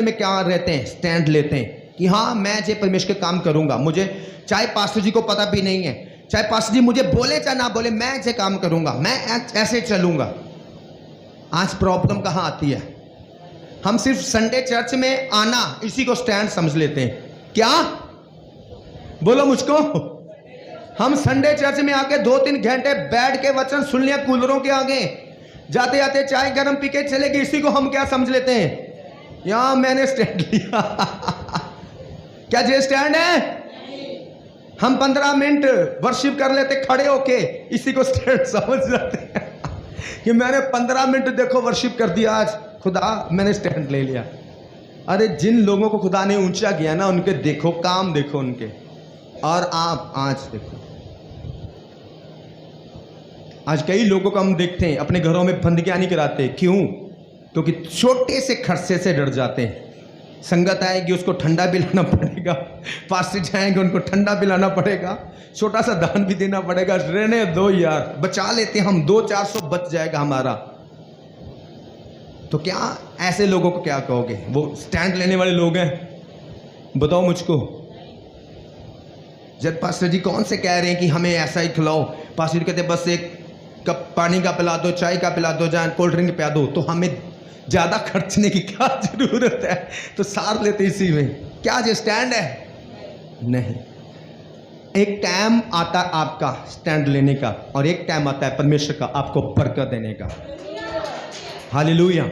में क्या रहते हैं, स्टैंड लेते हैं कि हाँ मैं जे परमेश्वर के काम करूंगा, मुझे चाहे पास्टर जी को पता भी नहीं है, चाहे पास्टर जी मुझे बोले चाहे ना बोले, मैं जे काम करूंगा, मैं ऐसे चलूंगा। आज प्रॉब्लम कहाँ आती है, हम सिर्फ संडे चर्च में आना इसी को स्टैंड समझ लेते हैं। क्या बोलो मुझको, हम संडे चर्च में आके 2-3 घंटे बैठ के वचन सुन लिया कूलरों के आगे, जाते जाते चाय गरम पी के चलेगी, इसी को हम क्या समझ लेते हैं, यहां मैंने स्टैंड लिया। क्या ये स्टैंड है? हम 15 मिनट वर्शिप कर लेते खड़े होके, इसी को स्टैंड समझ जाते हैं कि मैंने 15 मिनट देखो वर्शिप कर दिया, आज खुदा मैंने स्टैंड ले लिया। अरे जिन लोगों को खुदा ने ऊंचा किया ना, उनके देखो काम, देखो उनके, और आप आज देखो। आज कई लोगों को हम देखते हैं अपने घरों में बंदगियां नहीं कराते, क्यों? क्योंकि छोटे से खर्चे से डर जाते हैं। संगत आएगी उसको ठंडा पिलाना पड़ेगा, पास्टर जाएंगे उनको ठंडा पिलाना पड़ेगा, छोटा सा दान भी देना पड़ेगा, रहने दो यार, बचा लेते हम, 200-400 बच जाएगा हमारा। तो क्या ऐसे लोगों को क्या कहोगे? वो स्टैंड लेने वाले लोग हैं? बताओ मुझको। जब पास्टर जी कौन से कह रहे हैं कि हमें ऐसा ही खिलाओ, पास्टर जी कहते बस एक कप पानी का पिला दो, चाय का पिला दो, जाए कोल्ड ड्रिंक पिला दो, तो हमें ज़्यादा खर्चने की क्या जरूरत है, तो सार लेते इसी में। क्या ये स्टैंड है? नहीं। एक टाइम आता है आपका स्टैंड लेने का, और एक टाइम आता है परमेश्वर का आपको बरकत देने का। हालेलुया।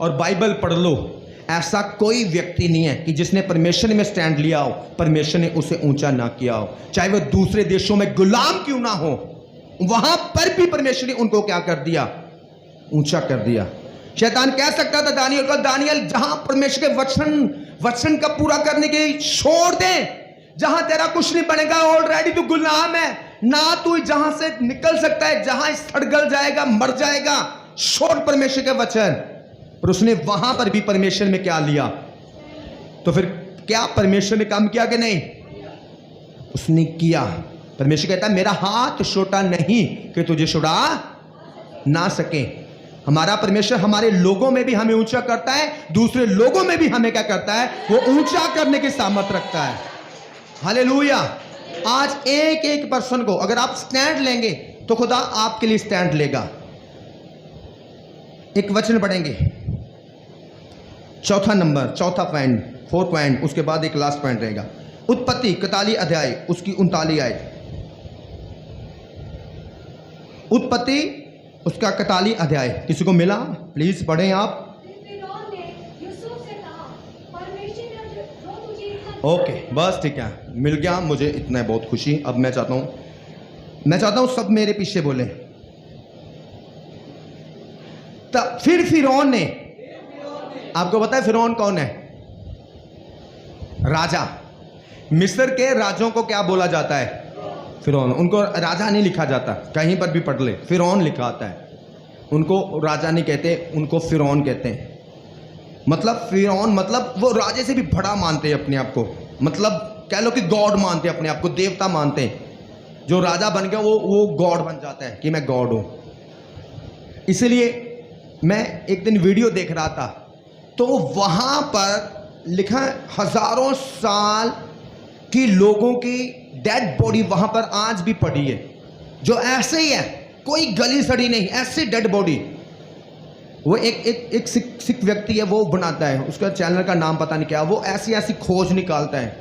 और बाइबल पढ़ लो, ऐसा कोई व्यक्ति नहीं है कि जिसने परमेश्वर में स्टैंड लिया हो परमेश्वर ने उसे ऊंचा ना किया हो। चाहे वह दूसरे देशों में गुलाम क्यों ना हो, वहां पर भी परमेश्वर ने उनको क्या कर दिया? ऊंचा कर दिया। शैतान कह सकता था दानियल को, दानियल जहां परमेश्वर के वचन का पूरा करने के छोड़ दे, जहां तेरा कुछ नहीं बनेगा, ऑलरेडी तू गुलाम है ना, तू जहां से निकल सकता है, जहां सड़गल जाएगा, मर जाएगा, छोड़ परमेश्वर के वचन। पर उसने वहां पर भी परमेश्वर में क्या लिया? तो फिर क्या परमेश्वर ने काम किया कि नहीं? उसने किया। परमेश्वर कहता है मेरा हाथ छोटा नहीं कि तुझे छुड़ा ना सके। हमारा परमेश्वर हमारे लोगों में भी हमें ऊंचा करता है, दूसरे लोगों में भी हमें क्या करता है? वो ऊंचा करने की सामर्थ रखता है। हालेलुया। आज एक एक पर्सन को अगर आप स्टैंड लेंगे तो खुदा आपके लिए स्टैंड लेगा। एक वचन पढ़ेंगे, चौथा पॉइंट, 4 पॉइंट, उसके बाद एक लास्ट पॉइंट रहेगा। उत्पत्ति 41 अध्याय उसकी 39 आयत। उत्पत्ति उसका 41 अध्याय किसी को मिला? प्लीज पढ़ें आप। ओके बस ठीक है, मिल गया मुझे, इतना है, बहुत खुशी। अब मैं चाहता हूं सब मेरे पीछे बोले। तब फिर फिरौन ने, आपको पता है फिरौन कौन है? राजा। मिस्र के राजों को क्या बोला जाता है? फिरौन। उनको राजा नहीं लिखा जाता, कहीं पर भी पढ़ ले फिरौन लिखा आता है। उनको राजा नहीं कहते, उनको फिरौन कहते हैं। मतलब फिरौन मतलब वो राजे से भी बड़ा मानते हैं अपने आप को, मतलब कह लो कि गॉड मानते हैं अपने आप को, देवता मानते हैं। जो राजा बन गया वो गॉड बन जाता है कि मैं गॉड हूं। इसलिए मैं एक दिन वीडियो देख रहा था, तो वहां पर लिखा है हजारों साल की लोगों की डेड बॉडी वहां पर आज भी पड़ी है, जो ऐसे ही है, कोई गली सड़ी नहीं, ऐसे डेड बॉडी। वो एक सिख व्यक्ति है, वो बनाता है, उसका चैनल का नाम पता नहीं क्या, वो ऐसी ऐसी खोज निकालता है,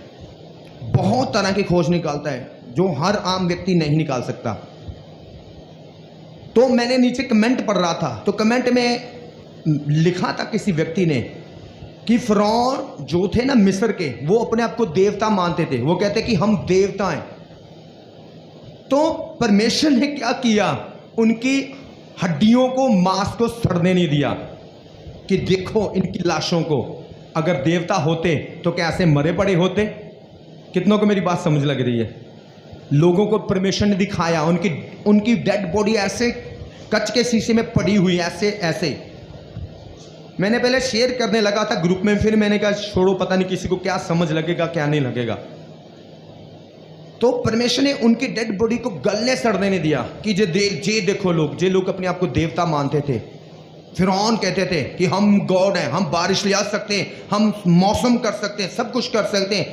बहुत तरह की खोज निकालता है जो हर आम व्यक्ति नहीं निकाल सकता। तो मैंने नीचे कमेंट पढ़ रहा था, तो कमेंट में लिखा था किसी व्यक्ति ने कि फिरौन जो थे ना मिस्र के, वो अपने आप को देवता मानते थे। वो कहते कि हम देवता हैं। तो परमेश्वर ने क्या किया? उनकी हड्डियों को, मांस को सड़ने नहीं दिया कि देखो इनकी लाशों को, अगर देवता होते तो क्या ऐसे मरे पड़े होते? कितनों को मेरी बात समझ लग रही है? लोगों को परमेश्वर ने दिखाया, उनकी डेड बॉडी ऐसे कच के शीशे में पड़ी हुई, ऐसे ऐसे। मैंने पहले शेयर करने लगा था ग्रुप में, फिर मैंने कहा छोड़ो, पता नहीं किसी को क्या समझ लगेगा क्या नहीं लगेगा। तो परमेश्वर ने उनकी डेड बॉडी को गलने सड़ने नहीं दिया कि जे देखो लोग, जे लोग अपने आप को देवता मानते थे, फिरौन कहते थे कि हम गॉड हैं, हम बारिश ले आ सकते हैं, हम मौसम कर सकते हैं, सब कुछ कर सकते हैं,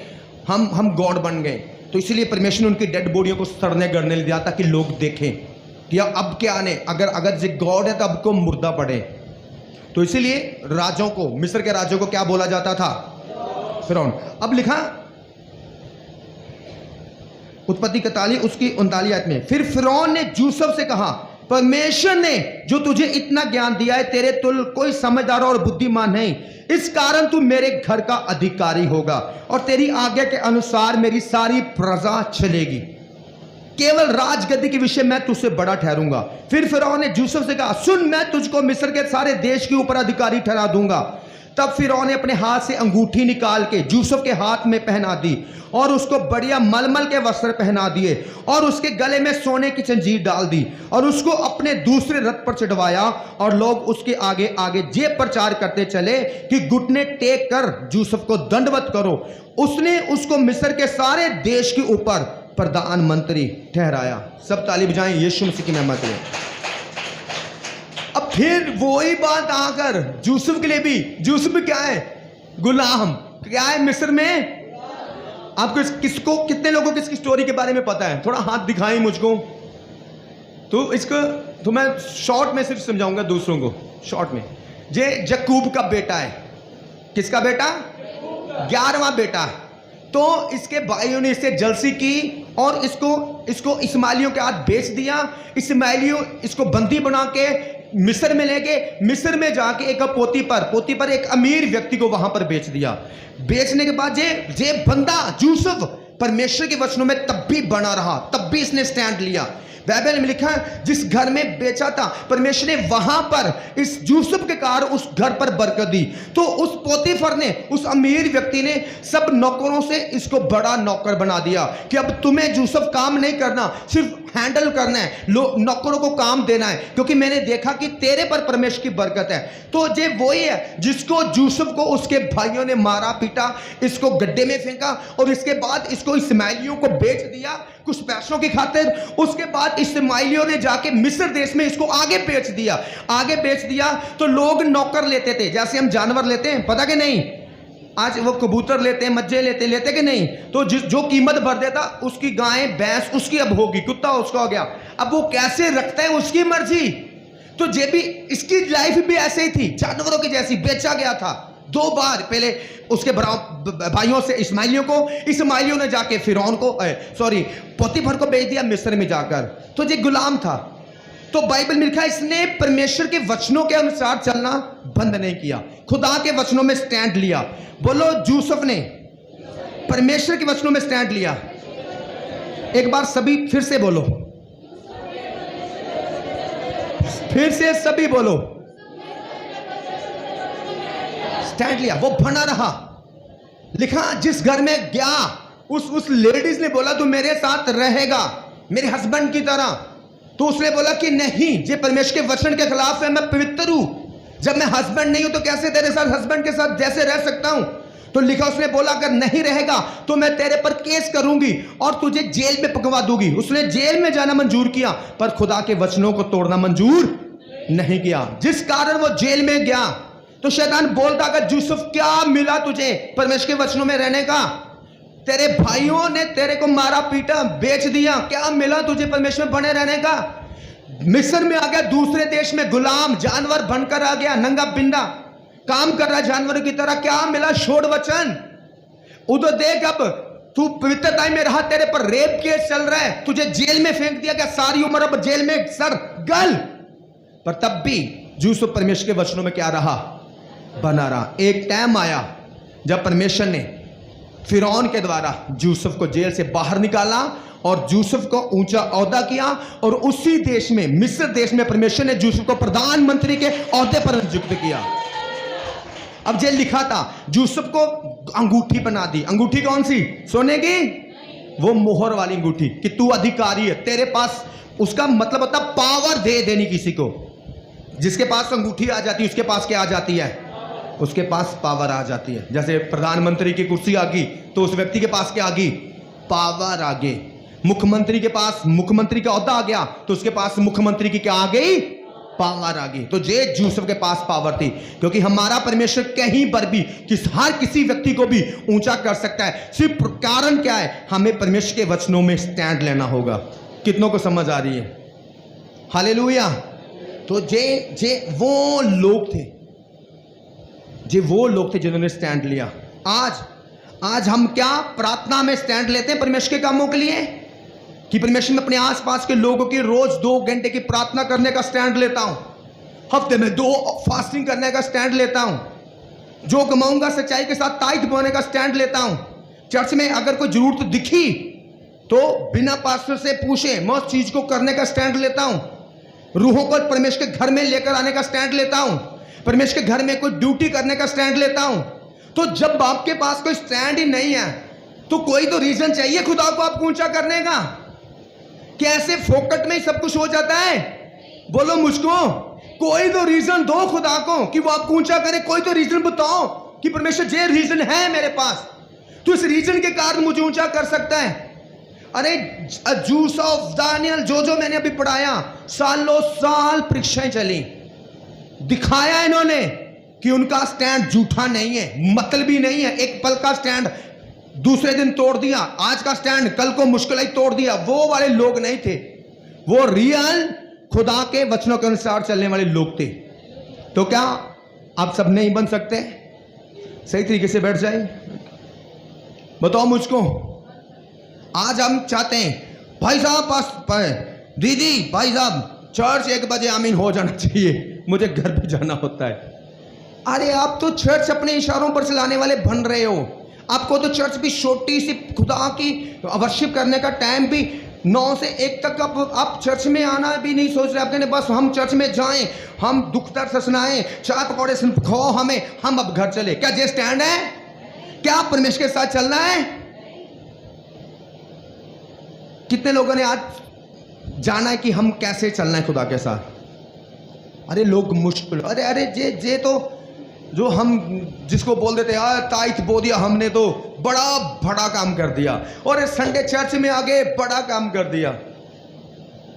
हम गॉड बन गए। तो इसलिए परमेश्वर ने उनकी डेड बॉडियों को सड़ने गड़ने दिया ताकि लोग देखें कि अब क्या आने, अगर जो गॉड है तो अब को मुर्दा पड़े। तो इसीलिए राजों को, मिस्र के राजों को क्या बोला जाता था? फिरौन। अब लिखा उत्पत्ति 41 उसकी 39 आयत में, फिर फिरौन ने यूसुफ से कहा, परमेश्वर ने जो तुझे इतना ज्ञान दिया है, तेरे तुल कोई समझदार और बुद्धिमान नहीं, इस कारण तू मेरे घर का अधिकारी होगा और तेरी आज्ञा के अनुसार मेरी सारी प्रजा चलेगी, केवल राजगद्दी के विषय मैं तुझसे बड़ा ठहरूंगा। फिर फिरौन ने यूसुफ से कहा, सुन, मैं तुझको मिस्र के सारे देश के ऊपर अधिकारी ठहरा दूंगा। तब फिरौन ने अपने हाथ से अंगूठी निकाल के यूसुफ के हाथ में पहना दी और उसको बढ़िया मलमल के वस्त्र पहना दिए और उसके गले में सोने की जंजीर डाल दी और उसको अपने दूसरे रथ पर चढ़वाया और लोग उसके आगे आगे ये प्रचार करते चले कि घुटने टेक कर यूसुफ को दंडवत करो। उसने उसको मिस्र के सारे देश के ऊपर प्रधानमंत्री ठहराया। सब ताली बजाएं यीशु मसीह की नेमत है। अब फिर वही बात आकर यूसुफ के लिए भी, यूसुफ क्या है? गुलाम। क्या है मिस्र में? आपको किसको, कितने लोगों को इसकी स्टोरी के बारे में पता है? थोड़ा हाथ दिखाएं मुझको। तो इसको तो मैं शॉर्ट में सिर्फ समझाऊंगा दूसरों को, शॉर्ट में। ये यकूब का बेटा है। किसका बेटा? 11वां बेटा। तो इसके भाइयों ने इससे जलसी की और इसको इस्माइलियों के हाथ बेच दिया। इस्माइलियों इसको बंदी बना के मिस्र में ले गए। मिस्र में जाके एक पोतीपर एक अमीर व्यक्ति को वहां पर बेच दिया। बेचने के बाद ये बंदा यूसुफ परमेश्वर के वचनों में तब भी बना रहा, तब भी इसने स्टैंड लिया। बाइबल में लिखा है, जिस घर में बेचा था परमेश्वर ने वहां पर इस यूसुफ के कारण उस घर पर बरकत दी। तो उस पोतीफर ने, उस अमीर व्यक्ति ने सब नौकरों से इसको बड़ा नौकर बना दिया कि अब तुम्हें यूसुफ काम नहीं करना, सिर्फ हैंडल करना है, नौकरों को काम देना है, क्योंकि मैंने देखा कि तेरे पर परमेश्वर की बरकत है। तो ये वही है जिसको यूसुफ को उसके भाइयों ने मारा पीटा, इसको गड्ढे में फेंका और इसके बाद इसको इस्माइलियों को बेच दिया कुछ पैसों की खातिर। उसके बाद इस्माइलियों ने जाके मिस्र देश में इसको आगे बेच दिया। तो लोग नौकर लेते थे, जैसे हम जानवर लेते हैं, पता कि नहीं? आज वो कबूतर लेते हैं, मज्जे लेते कि नहीं? तो जो कीमत भर देता, उसकी गाय भैंस उसकी अब होगी, कुत्ता उसका हो गया। अब वो कैसे रखता है उसकी मर्जी। तो ये भी, इसकी लाइफ भी ऐसे ही थी, जानवरों की जैसी। बेचा गया था 2 बार, पहले उसके भाइयों से इस्माइलियों को, इस्माइलियों ने जाके फिरौन को पोतीफर को बेच दिया मिस्र में जाकर। तो ये गुलाम था। तो बाइबल में लिखा है, इसने परमेश्वर के वचनों के अनुसार चलना बंद नहीं किया, खुदा के वचनों में स्टैंड लिया। बोलो, यूसुफ ने परमेश्वर के वचनों में स्टैंड लिया। एक बार सभी फिर से बोलो, फिर से सभी बोलो, स्टैंड लिया। वो बना रहा। लिखा, जिस घर में गया उस लेडीज ने बोला, तू मेरे साथ रहेगा मेरे हस्बैंड की तरह। तो उसने बोला कि नहीं, ये परमेश्वर के वचन के खिलाफ है, मैं पवित्र हूं। जब मैं हस्बैंड नहीं हूं तो कैसे तेरे साथ हस्बैंड के साथ जैसे रह सकता हूं? तो लिखा, उसने बोला अगर नहीं रहेगा तो मैं तेरे पर केस करूंगी और तुझे जेल में पकवा दूंगी। उसने जेल में जाना मंजूर किया, पर खुदा के वचनों को तोड़ना मंजूर नहीं किया, जिस कारण वो जेल में गया। तो शैतान बोलता, अगर यूसुफ क्या मिला तुझे परमेश्वर के वचनों में रहने का? तेरे भाइयों ने तेरे को मारा पीटा, बेच दिया, क्या मिला तुझे परमेश्वर में बने रहने का? मिस्र में आ गया, दूसरे देश में गुलाम जानवर बनकर आ गया, नंगा बिंदा काम कर रहा जानवरों की तरह। क्या मिला? छोड़ वचन। उधर देख, अब तू पवित्रता में रहा, तेरे पर रेप केस चल रहा है, तुझे जेल में फेंक दिया गया, सारी उम्र अब जेल में सर गल। पर तब भी यूसुफ परमेश्वर के वचनों में क्या रहा? बना रहा। एक टाइम आया जब परमेश्वर ने फिरौन के द्वारा यूसुफ को जेल से बाहर निकाला और यूसुफ को ऊंचा ओहदा किया, और उसी देश में, मिस्र देश में, परमेश्वर ने यूसुफ को प्रधानमंत्री के ओहदे पर नियुक्त किया। अब जेल लिखा था, यूसुफ को अंगूठी बना दी। अंगूठी कौन सी? सोने की, वो मोहर वाली अंगूठी कि तू अधिकारी है, तेरे पास। उसका मतलब होता पावर दे देनी किसी को। जिसके पास अंगूठी आ जाती है उसके पास क्या आ जाती है? उसके पास पावर आ जाती है। जैसे प्रधानमंत्री की कुर्सी आ गई तो उस व्यक्ति के पास क्या आ गई? पावर आ गई। मुख्यमंत्री के पास मुख्यमंत्री का ओहदा आ गया तो उसके पास मुख्यमंत्री की क्या आ गई? पावर आ गई। तो जे यूसुफ के पास पावर थी, क्योंकि हमारा परमेश्वर कहीं पर भी हर किसी व्यक्ति को भी ऊंचा कर सकता है। सिर्फ कारण क्या है, हमें परमेश्वर के वचनों में स्टैंड लेना होगा। कितनों को समझ आ रही है? हालेलुया। तो जे वो लोग थे जिन्होंने स्टैंड लिया। आज हम क्या प्रार्थना में स्टैंड लेते हैं परमेश्वर के कामों के लिए, कि परमेश्वर में अपने आसपास के लोगों की रोज 2 घंटे की प्रार्थना करने का स्टैंड लेता हूं, हफ्ते में 2 फास्टिंग करने का स्टैंड लेता हूं, जो कमाऊंगा सच्चाई के साथ ताइथ बोने का स्टैंड लेता हूं। चर्च में अगर कोई जरूरत दिखी तो बिना पास्टर से पूछे मैं उस चीज को करने का स्टैंड लेता हूं। रूहों को परमेश्वर के घर में लेकर आने का स्टैंड लेता हूं। परमेश्वर के घर में कोई ड्यूटी करने का स्टैंड लेता हूं। तो जब आपके पास कोई स्टैंड ही नहीं है तो कोई तो रीजन चाहिए खुदा को आपको ऊंचा करने का। कैसे फोकट में ही सब कुछ हो जाता है? बोलो मुझको, कोई तो रीजन दो खुदा को कि वो आपको ऊंचा करे। कोई तो रीजन बताओ कि परमेश्वर ये रीजन है मेरे पास, तो इस रीजन के कारण मुझे ऊंचा कर सकता है। अरे जूस ऑफ दानियल जो मैंने अभी पढ़ाया, सालों साल परीक्षाएं चली, दिखाया इन्होंने कि उनका स्टैंड झूठा नहीं है, मतलबी नहीं है। एक पल का स्टैंड दूसरे दिन तोड़ दिया, आज का स्टैंड कल को मुश्किल ही तोड़ दिया। वो वाले लोग नहीं थे, वो रियल खुदा के वचनों के अनुसार चलने वाले लोग थे। तो क्या आप सब नहीं बन सकते? सही तरीके से बैठ जाए, बताओ मुझको। आज हम चाहते हैं भाई साहब दीदी भाई साहब चर्च 1 बजे आमीन हो जाना चाहिए, मुझे घर पे जाना होता है। अरे आप तो चर्च अपने इशारों पर चलाने वाले बन रहे हो। आपको तो चर्च भी छोटी सी खुदा की वर्शिप करने का टाइम भी 9 से 1 तक आप चर्च में आना भी नहीं सोच रहे। आप कहने बस हम चर्च में जाएं, हम दुख दर्द सुनाएं, चाय पकौड़े खाओ हमें, हम अब घर चले। क्या ये स्टैंड है? क्या परमेश्वर के साथ चलना है? कितने लोगों ने आज जाना है कि हम कैसे चलना है खुदा के साथ? अरे लोग मुश्किल, अरे जे तो जो हम जिसको बोल देते यार ताइथ बो दिया हमने, तो बड़ा काम कर दिया, और संडे चर्च में आगे बड़ा काम कर दिया।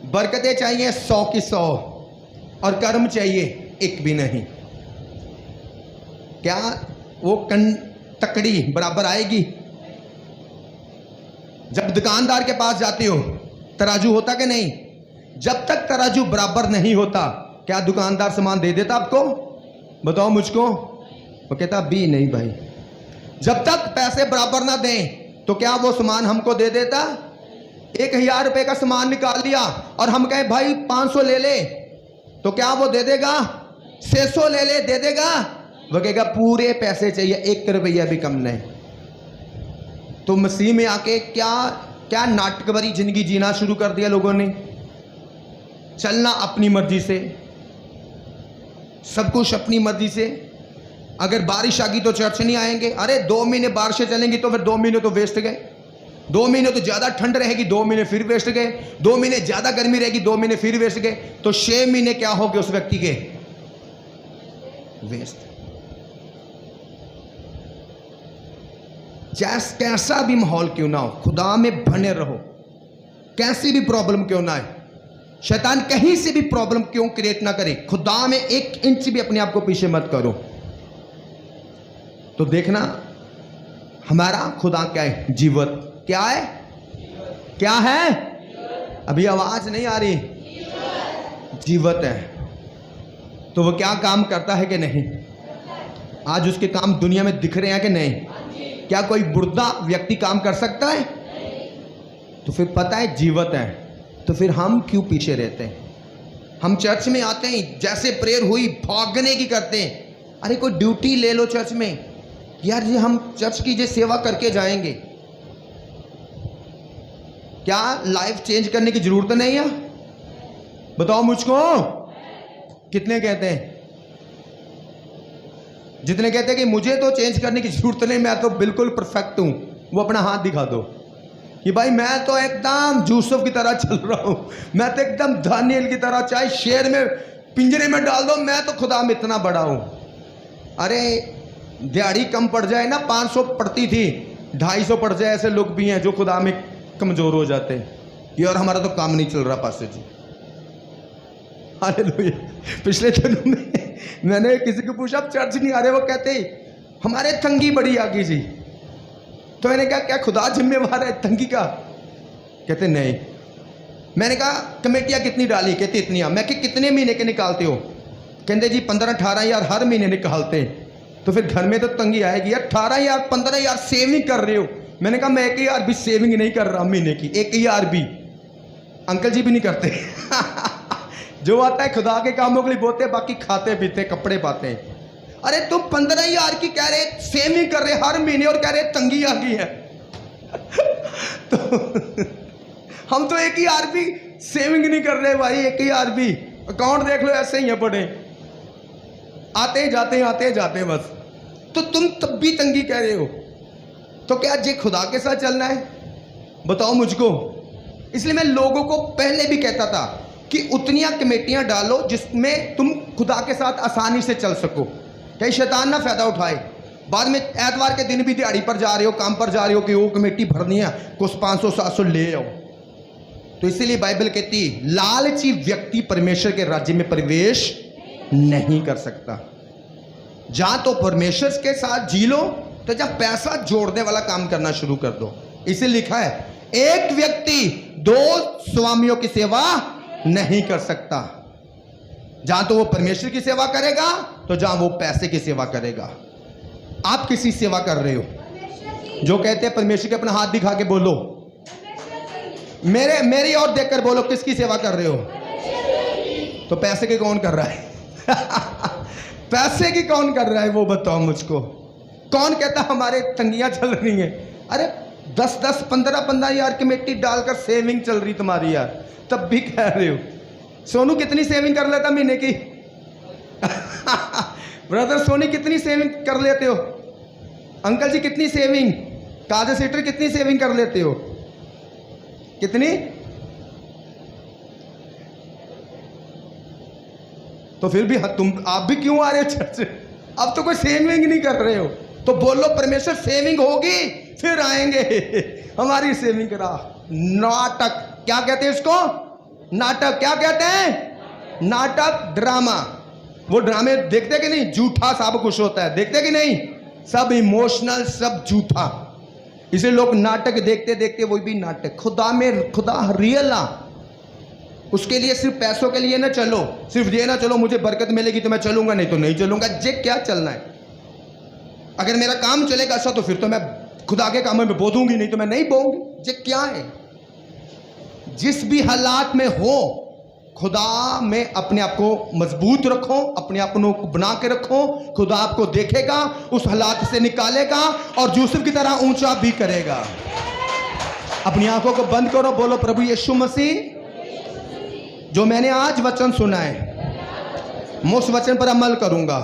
बरकतें चाहिए 100 की 100 और कर्म चाहिए 1 भी नहीं। क्या वो तकड़ी बराबर आएगी? जब दुकानदार के पास जाते हो तराजू होता कि नहीं? जब तक तराजू बराबर नहीं होता क्या दुकानदार सामान दे देता आपको? बताओ मुझको। वो कहता भी नहीं भाई। जब तक पैसे बराबर ना दें तो क्या वो सामान हमको दे देता? 1000 रुपए का सामान निकाल लिया और हम कहें भाई 500 ले ले, तो क्या वो दे देगा? 600 ले ले, दे देगा? वो कहेगा पूरे पैसे चाहिए, 1 रुपया भी कम नहीं। तो मसीह में आके क्या नाटक भरी जिंदगी जीना शुरू कर दिया लोगों ने। चलना अपनी मर्जी से, सब कुछ अपनी मर्जी से। अगर बारिश आ गई तो चर्च नहीं आएंगे। अरे 2 महीने बारिशें चलेंगी तो फिर 2 महीने तो वेस्ट गए। 2 महीने तो ज्यादा ठंड रहेगी, 2 महीने फिर वेस्ट गए। 2 महीने ज्यादा गर्मी रहेगी, 2 महीने फिर वेस्ट गए। तो 6 महीने क्या हो गए उस व्यक्ति के? वेस्ट। कैसा भी माहौल क्यों ना हो, खुदा में बने रहो। कैसी भी प्रॉब्लम क्यों ना आए, शैतान कहीं से भी प्रॉब्लम क्यों क्रिएट ना करे, खुदा में 1 इंच भी अपने आप को पीछे मत करो। तो देखना हमारा खुदा क्या है? जीवत। क्या है? क्या है? अभी आवाज नहीं आ रही। जीवत है। तो वो क्या काम करता है कि नहीं? आज उसके काम दुनिया में दिख रहे हैं कि नहीं? क्या कोई मुर्दा व्यक्ति काम कर सकता है? तो फिर पता है जीवत है, तो फिर हम क्यों पीछे रहते हैं? हम चर्च में आते हैं, जैसे प्रेयर हुई भागने की करते हैं। अरे कोई ड्यूटी ले लो चर्च में यार, ये हम चर्च की जो सेवा करके जाएंगे। क्या लाइफ चेंज करने की जरूरत नहीं है? बताओ मुझको। कितने कहते हैं? जितने कहते हैं कि मुझे तो चेंज करने की जरूरत नहीं, मैं तो बिल्कुल परफेक्ट हूं, वो अपना हाथ दिखा दो कि भाई मैं तो एकदम यूसुफ की तरह चल रहा हूं, मैं तो एकदम दानियल की तरह, चाहे शेर में पिंजरे में डाल दो, मैं तो खुदा में इतना बड़ा हूं। अरे दिहाड़ी कम पड़ जाए ना, 500 पड़ती थी 250 पड़ जाए, ऐसे लोग भी हैं जो खुदा में कमजोर हो जाते हैं। ये और हमारा तो काम नहीं चल रहा पास्टर जी। हालेलुया। पिछले दिनों में मैंने किसी को पूछा, आप चर्च नहीं आ रहे? वो कहते हमारे तंगी बड़ी आ गई जी। तो मैंने कहा क्या खुदा जिम्मेवार है तंगी का? कहते नहीं। मैंने कहा कमेटियाँ कितनी डाली? कहते इतनी। मैं कि कितने महीने के निकालते हो? कहते जी 15-18 हज़ार हर महीने निकालते हैं। तो फिर घर में तो तंगी आएगी यार। 18,000 15,000 सेविंग कर रहे हो। मैंने कहा मैं 1,000 भी सेविंग नहीं कर रहा महीने की, 1,000 भी। अंकल जी भी नहीं करते। जो आता है खुदा के कामों के लिए बोते, बाकी खाते पीते कपड़े पाते हैं। अरे तुम 15,000 की कह रहे सेविंग कर रहे हर महीने और कह रहे तंगी आ गई है। तो हम तो 1,000 भी सेविंग नहीं कर रहे भाई, 1,000 भी। अकाउंट देख लो ऐसे ही है पड़े, आते जाते आते जाते बस। तो तुम तब भी तंगी कह रहे हो, तो क्या जे खुदा के साथ चलना है? बताओ मुझको। इसलिए मैं लोगों को पहले भी कहता था कि उतनियां कमेटियां डालो जिसमें तुम खुदा के साथ आसानी से चल सको, कहीं शैतान ना फायदा उठाए। बाद में एतवार के दिन भी दिहाड़ी पर जा रहे हो, काम पर जा रहे हो कि वो कमेटी भरनी है, कुछ 500-700 ले आओ। तो इसीलिए बाइबल कहती लालची व्यक्ति परमेश्वर के राज्य में प्रवेश नहीं कर सकता। जहां तो परमेश्वर के साथ जी लो, तो जब पैसा जोड़ने वाला काम करना शुरू कर दो। इसे लिखा है एक व्यक्ति 2 स्वामियों की सेवा नहीं कर सकता। जहां तो वो परमेश्वर की सेवा करेगा, तो जहां वो पैसे की सेवा करेगा। आप किसी सेवा कर रहे हो? जो कहते हैं परमेश्वर के, अपना हाथ दिखा के बोलो, मेरी ओर देखकर बोलो, किसकी सेवा कर रहे हो? तो पैसे की कौन कर रहा है? पैसे की कौन कर रहा है वो बताओ मुझको। कौन कहता हमारे तंगियां चल रही हैं? अरे 10-10 15-15 हज़ार कमेटी डालकर सेविंग चल रही तुम्हारी यार, तब भी कह रहे हो। सोनू कितनी सेविंग कर लेता महीने की? ब्रदर सोनी कितनी सेविंग कर लेते हो? अंकल जी कितनी सेविंग? काजल सीटर कितनी सेविंग कर लेते हो? कितनी? तो फिर भी आप भी क्यों आ रहे हो चर्च? अब तो कोई सेविंग नहीं कर रहे हो। तो बोलो परमेश्वर सेविंग होगी फिर आएंगे। हमारी सेविंग करा। नाटक क्या कहते हैं इसको? नाटक क्या कहते हैं? नाटक, ड्रामा। वो ड्रामे देखते कि नहीं? झूठा सब कुछ होता है, देखते कि नहीं? सब इमोशनल, सब झूठा। इसलिए लोग नाटक देखते देखते वही भी नाटक। खुदा रियल ना, उसके लिए सिर्फ पैसों के लिए ना चलो, सिर्फ ये ना चलो मुझे बरकत मिलेगी तो मैं चलूंगा, नहीं तो नहीं चलूंगा। जे क्या चलना है? अगर मेरा काम चलेगा अच्छा तो फिर तो मैं खुदा के कामों में बोलूंगी, नहीं तो मैं नहीं बोलूंगी। जे क्या है? जिस भी हालात में हो, खुदा में अपने आप को मजबूत रखो, अपने आप को बना के रखो। खुदा आपको देखेगा, उस हालात से निकालेगा और यूसुफ की तरह ऊंचा भी करेगा। अपनी आंखों को बंद करो, बोलो प्रभु यीशु मसीह, जो मैंने आज वचन सुना है मैं उस वचन पर अमल करूंगा।